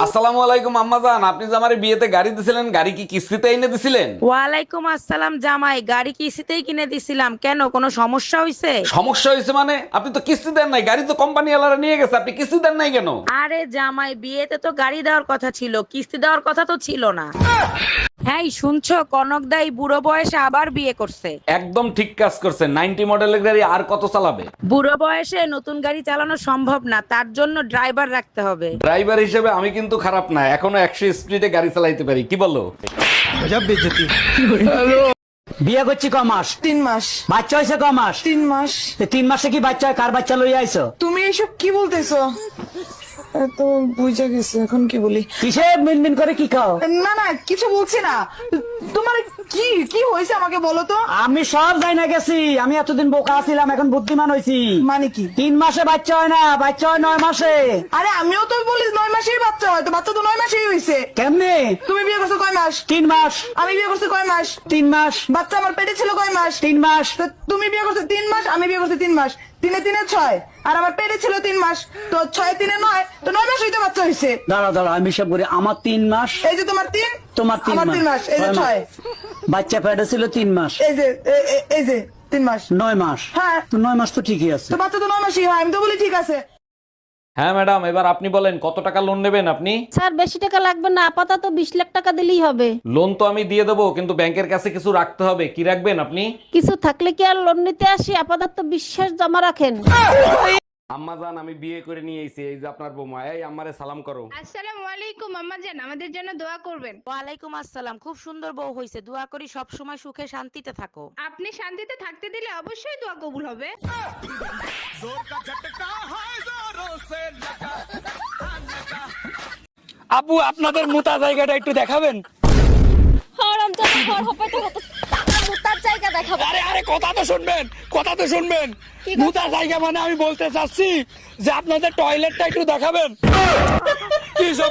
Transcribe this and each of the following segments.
আসসালামু আলাইকুম আম্মাজান, আপনি যে আমারে বিয়েতে গাড়ি দিছিলেন, গাড়ি কি কিস্তিতে এনে দিছিলেন? ওয়ালাইকুম আসসালাম জামাই, গাড়ি কিস্তিতেই কিনে দিছিলাম। কেন, কোনো সমস্যা হয়েছে? সমস্যা হয়েছে মানে? আপনি তো কিস্তি দেন নাই, গাড়ি তো কোম্পানি ওয়ালারা নিয়ে গেছে, আপনি কিস্তি দেন নাই কেন? আরে জামাই, বিয়েতে তো গাড়ি দেওয়ার কথা ছিল, কিস্তি দেওয়ার কথা তো ছিল না। হ্যাঁ শুনছো, কনক দাই বুড়ো বয়সে আবার বিয়ে করছে। একদম ঠিক কাজ করছেন। 90 মডেলের গাড়ি আর কত চালাবে? বুড়ো বয়সে নতুন গাড়ি চালানো সম্ভব না, তার জন্য ড্রাইভার রাখতে হবে। ড্রাইভার হিসেবে আমি কিন্তু খারাপ না, এখনো 100 স্পিডে গাড়ি চালাইতে পারি, কি বলো? বিয়ে করছি ক মাস? 3 মাস। বাচ্চা হয়েছে ক মাস? 3 মাস। 3 মাসে কি বাচ্চা হয়? কার বাচ্চা লইয়া আইছো? তুমি এসব কি বলতেছো? তো বুঝা গেছে, এখন কি বলি? কিসে মিনমিন করে কি খাও? না না, কিছু বলছি না। তোমার কি কি হয়েছে আমাকে বলো তো। আমি সব যাই না গেছি, আমি এতদিন বোকা ছিলাম, এখন বুদ্ধিমান হয়েছি। মানে কি? 3 মাসে বাচ্চা হয় না, বাচ্চা হয় 9 মাসে। আরে আমিও তো বলি 9 মাসেই বাচ্চা হয়, তো বাচ্চা তো 9 মাসেই হয়েছে। কেমনে? তুমি বিয়ে করছো কয় মাস? 3 মাস। আমি বিয়ে করছি কয় মাস? 3 মাস। বাচ্চা আমার পেটে ছিল কয় মাস? 3 মাস। তো তুমি বিয়ে করছো 3 মাস, আমি বিয়ে করছি 3 মাস। 3 3 6, আর আমার পেটে ছিল 3 মাস, তো 6 3 9, তো 9 মাস হইতে বাচ্চা হয়েছে। দাঁড়া দাঁড়া, আমি সব করি। আমার 3 মাস, এই যে তোমার 3, তোমার 3 আমার 3 মাস, এই যে 6, বাচ্চা পেটে ছিল 3 মাস, এই যে এই যে 3 মাস। 9 মাস। হ্যাঁ। তো 9 মাস তো ঠিকই আছে। তো বাচ্চা তো 9 মাসই হয়, আমি তো বলি ঠিক আছে। হ্যাঁ ম্যাডাম, এবার আপনি বলেন কত টাকা লোন নেবেন আপনি? স্যার বেশি টাকা লাগবে না, আপাতত 20 লাখ টাকা দিলেই হবে। লোন তো আমি দিয়ে দেবো, কিন্তু ব্যাংকের কাছে কিছু রাখতে হবে। কি রাখবেন আপনি? কিছু থাকলে কি আর লোন নিতে আসি? আপাতত বিশ্বাস জমা রাখেন। আম্মাজান, আমি বিয়ে করে নিয়ে এসেছি, এই যে আপনার বৌমা। এই আম্মারে সালাম করো। আসসালামু আলাইকুম আম্মা জান, আমাদের জন্য দোয়া করবেন। ওয়ালাইকুম আসসালাম, খুব সুন্দর বউ হয়েছে, দোয়া করি সব সময় সুখে শান্তিতে থাকো। আপনি শান্তিতে থাকতে দিলে অবশ্যই দোয়া কবুল হবে। আপু, আপনাদের মোটা জায়গাটা একটু দেখাবেন? আরে আরে, কথা তো শুনবেন, কথা তো শুনবেন। মোটা জায়গা মানে আমি বলতে চাচ্ছি যে আপনাদের টয়লেটটা একটু দেখাবেন। কি সব?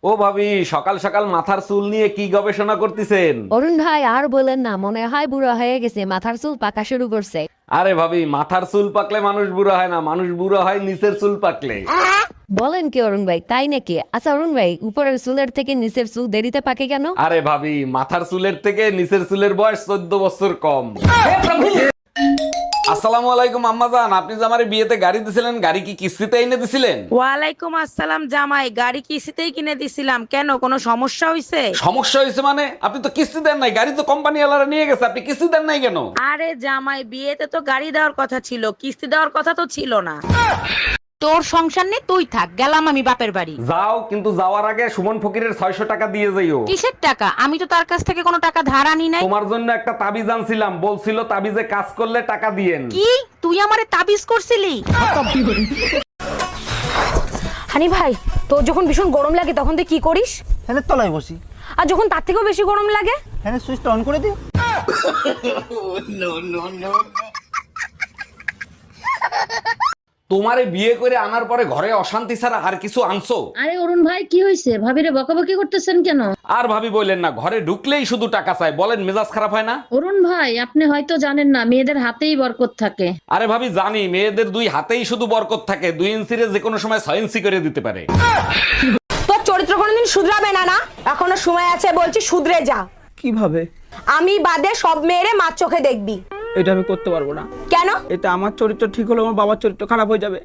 ও ভাবি, সকাল সকাল মাথার চুল নিয়ে কি গবেষণা করতেছেন? অরুণ ভাই আর বলেন না, মনে হয় বুড়ো হয়ে গেছে, মাথার চুল পাকা শুরু করছে। আরে ভাবি, মাথার চুল পাকলে মানুষ বুড়ো হয় না, মানুষ বুড়ো হয় নিচের চুল পাকলে। বলেন কি অরুণ ভাই, তাই নাকি? আচ্ছা অরুণ ভাই, উপরের চুলের থেকে নিচের চুল দেরিতে পাকে কেন? আরে ভাবি, মাথার চুলের থেকে নিচের চুলের বয়স 14 বছর কম। আসসালামু আলাইকুম আম্মাজান, আপনি যে আমারে বিয়েতে গাড়ি দিছিলেন, গাড়ি কি কিস্তিতে এনে দিছিলেন? ওয়ালাইকুম আসসালাম জামাই, গাড়ি কিস্তিতেই কিনে দিছিলাম। কেন, কোনো সমস্যা হয়েছে? সমস্যা হয়েছে মানে? আপনি তো কিস্তি দেন নাই, গাড়ি তো কোম্পানি ওয়ালারা নিয়ে গেছে, আপনি কিস্তি দেন নাই কেন? আরে জামাই, বিয়েতে তো গাড়ি দেওয়ার কথা ছিল, কিস্তি দেওয়ার কথা তো ছিল না। তোর সংসার নেই, তুই থাক, গেলাম আমি বাপের বাড়ি। যাও, কিন্তু যাওয়ার আগে সুমন ফকিরের 600 টাকা দিয়ে যাইও। কিসের টাকা? আমি তো তার কাছ থেকে কোনো টাকা ধার আনি নাই। তোমার জন্য একটা তাবিজ আনছিলাম, বলছিল তাবিজে কাজ করলে টাকা দিয়েন। কি, তুই আমারে তাবিজ করছিলি? হানি ভাই, তোর যখন ভীষণ গরম লাগে তখন তুই কি করিস? ফ্যানের তলায় বসি। আর যখন তার থেকেও বেশি গরম লাগে? ফ্যানের সুইচটা অন করে দিই। তোমারে বিয়ে করে আনার পরে ঘরে অশান্তি ছাড়া আর কিছু আনছো? আরে অরুণ ভাই, কি হয়েছে? ভাবিরে বকাবকি করতেছেন কেন? আর ভাবি বললেন না, ঘরে ঢুকলেই শুধু টাকা চাই, বলেন মেজাজ খারাপ হয় না? অরুণ ভাই, আপনি হয়তো জানেন না, মেয়েদের হাতেই বরকত থাকে। আরে ভাবি জানি, মেয়েদের 2 হাতেই শুধু বরকত থাকে, 2 ইঞ্চিরে যে কোনো সময় 6 ইঞ্চি করে দিতে পারে। তোর চরিত্র কোনোদিন শুধরাবে না, না এখনো সময় আছে, বলছি শুধরে যা। কিভাবে? আমি বাদে সব মেয়েরে মার চোখে দেখবি। এটা আমি করতে পারবো না। কেন? এটা আমার চরিত্র ঠিক হলে আমার বাবার চরিত্র খারাপ হয়ে যাবে।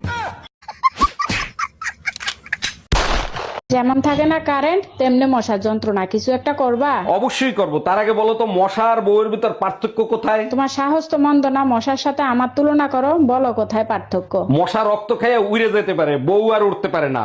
যেমন থাকে না কারেন্ট, তেমনি মশার যন্ত্রণা, কিছু একটা করবা? অবশ্যই করব, তার আগে বলো তো মশা আর বউয়ের ভিতর পার্থক্য কোথায়? তোমার সাহস তো মন্দ না, মশার সাথে আমার তুলনা করো, বলো কোথায় পার্থক্য? মশা রক্ত খেয়ে উড়ে যেতে পারে, বউ আর উঠতে পারে না।